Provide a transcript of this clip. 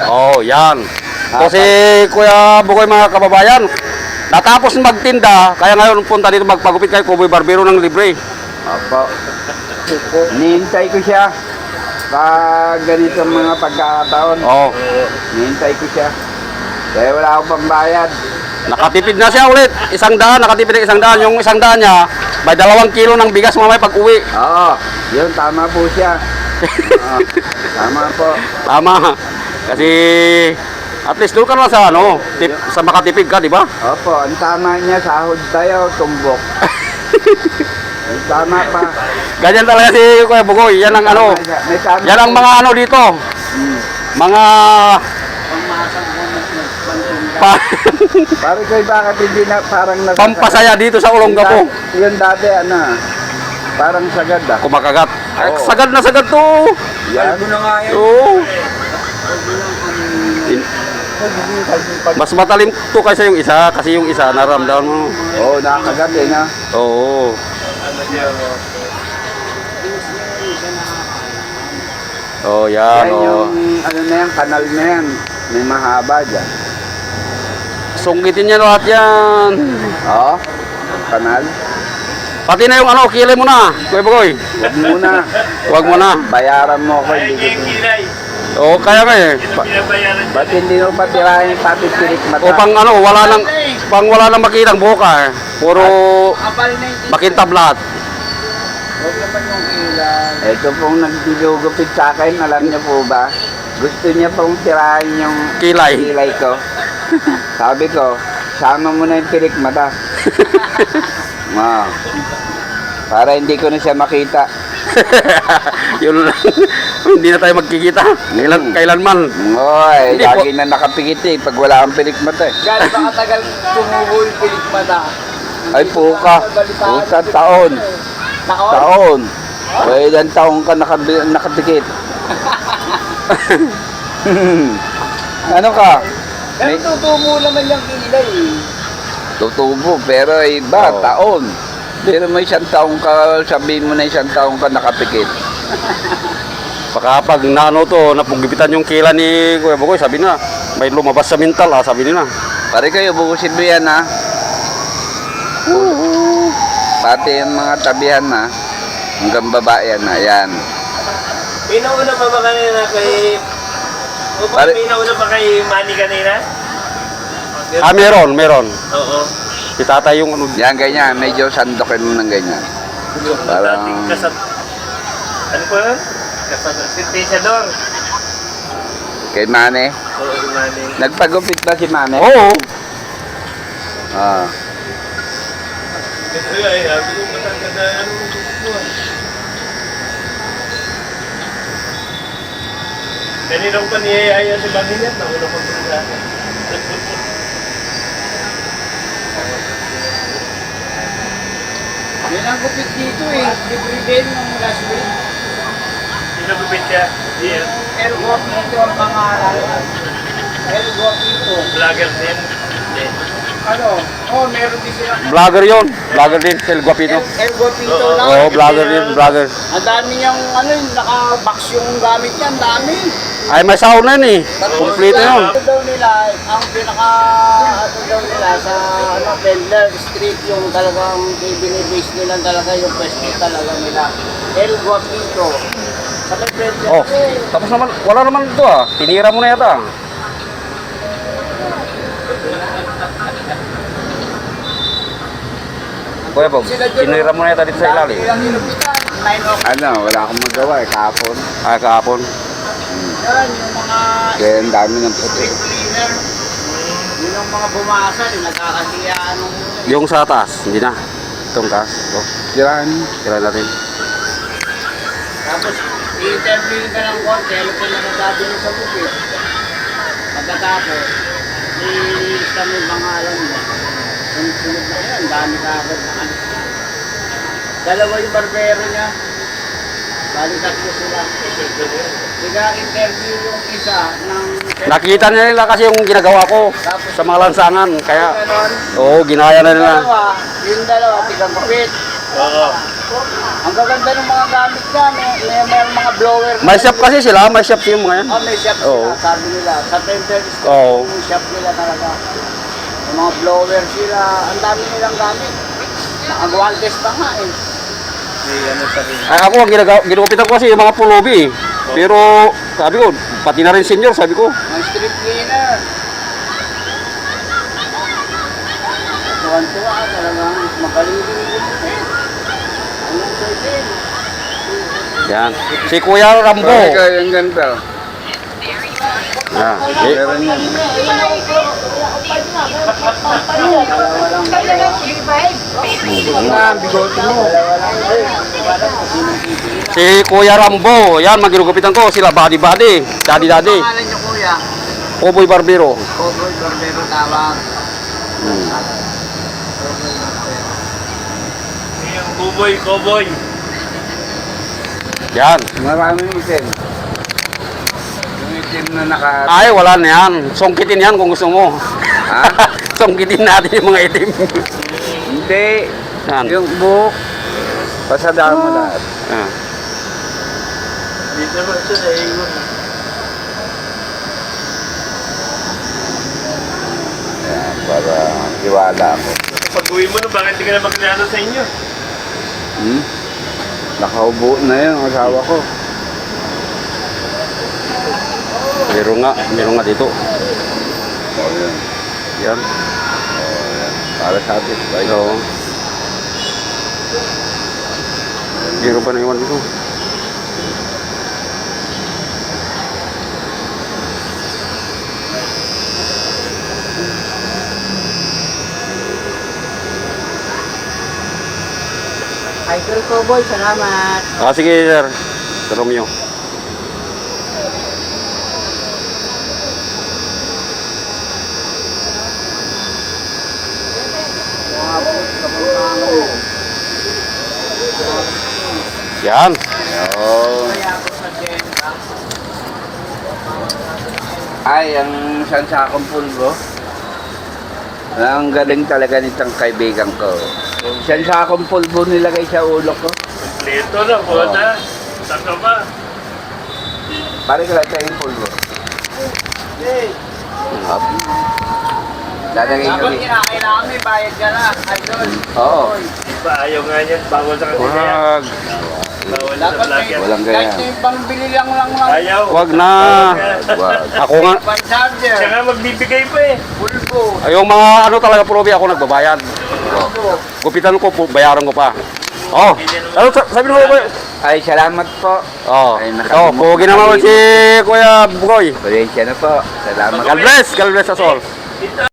Oh, yan. Kasi Kuya Bugoy, mga kababayan, natapos magtinda, kaya ngayon punta dito magpagupit kay Kuboy Barbero ng libre. Opo. Nihintay ko siya. Pag ganito mga pagkakataon. Oh, Nihintay ko siya. Kaya wala akong pambayad. nakatipid na siya ulit. 100, nakatipid ng 100. Yung 100 niya, may 2 kilo ng bigas mamaya pag uwi. Oo, yun, tama po siya. Tama po. Tama. Kasi at least doon ka naman sa ano, sa makatipid ka, di ba? Opo, ang tama niya, sahod tayo, tumbok. Ang tama pa. Ganyan talaga si Kuya Bugoy. Yan ang ano. May tama. Yan ang mga ano dito. Mga Pare ko, bakit hindi na parang pampasaya dito sa Olongapo. Yun dati, parang sagad Kumakagat. Ay, Oo. sagad na sagad to. Yan. Ano nga yan? Oo. Mas matalim to kaysa yung isa. Kasi yung isa, naramdaman mo. Oo, nakagat na. Oo. Oh, yan. Yan yung, na yan, kanal na yan. May mahaba dyan. Sunggitin niya lahat yan. Oo, kanal. Pati na yung ano, kilay mo na. Kuya Bugoy. Huwag muna. Huwag mo na. Bayaran mo ako, hindi ko. Oo, kaya nga eh. Ba't hindi mo patirahin pati pilik mata? O pang ano, wala nang makitang buka eh. Puro makintab lahat. Huwag naman yung ilan. Ito pong nagdilugupit sa akin, alam niyo po ba? Gusto niya pong tirahin yung Kilay. ko. Sabi ko, sama mo na yung pilik mata. Para hindi ko na siya makita. Yun lang. Hindi na tayo magkikita. Kailanman. Oy, Hindi lagi na nakapikit pag wala kang pilik mata eh. Gano'n ba katagal tumubo yung pilik mata? Ay, puka. Taon. Taon? Taon. O, ilang taon ka nakapikit. Ano ka? Pero tutubo naman yung kilay eh. Tutubo, pero iba, Oo. taon. Pero may 1 taong ka, sabihin mo na 1 taong ka nakapikit. Baka pag naano to, napugipitan yung kila ni Kuya Bugoy, sabi na, may lumabas sa mental sabi nila. Pare kayo, bukusin mo yan ha. Pati yung mga tabihan na, hanggang baba yan na, yan. Pinauna pa ba kanina kay... Pare- Pinauna pa kay Manny kanina? Ah, meron. Oo. Si tatay yung ano. Yan, ganyan, medyo sandokin mo ng ganyan. Parang- Dating kasat... Ano po yun? Sintesador. Kay Mane. Oo, si Manny. Nagpagupit ba si Mane? Oo. Ah. Ay, sabi ko matanggal na ano mo. Kanina ko pa niyayaya si Manny niya. Nauna ko sa akin. Yan ang gupit dito eh. Libre din ng last week. Sinagupit siya. Yes. El Guapito ang pangalan. El Guapito. Vlogger din. Hindi. Ano? Oh, meron din sila. Vlogger yun. Vlogger din, si El Guapito. El Guapito Oo. lang. Oo, vlogger din, vlogger. Ang dami niyang ano, yung naka-box yung gamit niya. Ang dami. Ay, may sound na yun eh. Complete yun. Ito daw nila, ang pinaka ano daw nila sa ano, Bendler Street yung talagang binibase nila talaga yung pwesto talaga nila. El Guapito. Sa may Bendler. Oh, tapos naman, wala naman ito Tinira mo na yata. Kuya Bob, tinira mo na yata dito sa ilalim. Ilang nilupitan? 9 o'clock. Ano, wala akong magawa eh, kahapon. Ay, kahapon. Yan, yung mga Kaya ang dami ng puti. street cleaner. Yun ang mga bumasa, yung nagkakasiyaan nung Yung sa taas, hindi na. Itong taas. Oh, Diyan. tira natin. tapos i-interview ka ng konti, ano po na nagsabi nyo sa bukit. Pagkatapos, i-lista mo yung mga alam mo. Sunod na yan, dami ka agad na ano. Dalawa yung barbero niya. Bali tatlo sila. Nag-interview yung isa ng... Nakita na nila kasi yung ginagawa ko sa mga lansangan. Kaya, Ganon. oo, ginaya na nila. Yung dalawa, tigang kapit. Oo. Ang gaganda ng mga gamit niya, may mga blower. May shop kasi sila, may shop yung mga yan. Oh, may shop Oo. sila, sabi nila. Sa tender Oo. yung shop nila talaga. Yung mga blower sila, ang dami nilang gamit. Nakagwantes pa nga eh. Ay, ako, ginupitan ko kasi yung mga pulubi eh. Pero, sabi ko, pati na rin senior, sabi ko. Mga street cleaner. Tuwan-tuwa talagang magaling din yung anong pwede. Yan. Si Kuya Rambo. Ikaw yung ganito. Ah, Meron yan. Bigote mo. si Kuya Rambo. Yan, maginugupitan ko. Sila body-body. Daddy-daddy. Pangalan niyo kuya? Cowboy Barbero. Cowboy Barbero tawag. Yung kuboy, cowboy. Yan. Maraming itim. Yung itim na naka... Ay, wala na yan. Songkitin yan kung gusto mo. Ha? Songkitin natin yung mga itim. Hindi. Yan. Yung buhok. Pasadaan mo lahat. Ah. Dito naman siya naiwan. Yan, para iwala ko. Pag-uwi mo nun, bakit di ka na magkilala sa inyo? Hmm? Nakaubo na yun ang asawa ko. Meron nga dito. O yun. Yan. Para sa atin. So, meron pa na iwan dito. Idol Cowboy, salamat. Ah, sige, sir. Sir Romeo. Yan. Yun. Ay, ang sansakong pulbo. Ang galing talaga nitong kaibigan ko. Sansakong pulbo nilagay sa ulo ko. Kompleto na, boda. Saan ka ba? Pare ka lang tayong pulbo. Hop. Lalagay Dapat kami. kinakailangan may bayad ka na. Idol. Oo. Di ba, ayaw nga niya. Bawal sa kanila yan. Wag. Bawal sa Dapat may, vlog yan. Walang kahit gaya. yung pangbili lang lang Ayaw. Wag na. Wag. Ako nga. Pan-charger. Siya nga magbibigay pa eh. Pulbo. Yung mga ano talaga pulubi, ako nagbabayad. Gupitan ko, bayaran ko pa. Oh. Ano, sabi mo ko. Ay, salamat po. Oh. Ay, Oh, pugi naman si Kuya Bugoy. Pasensya na po. Salamat. God bless us all.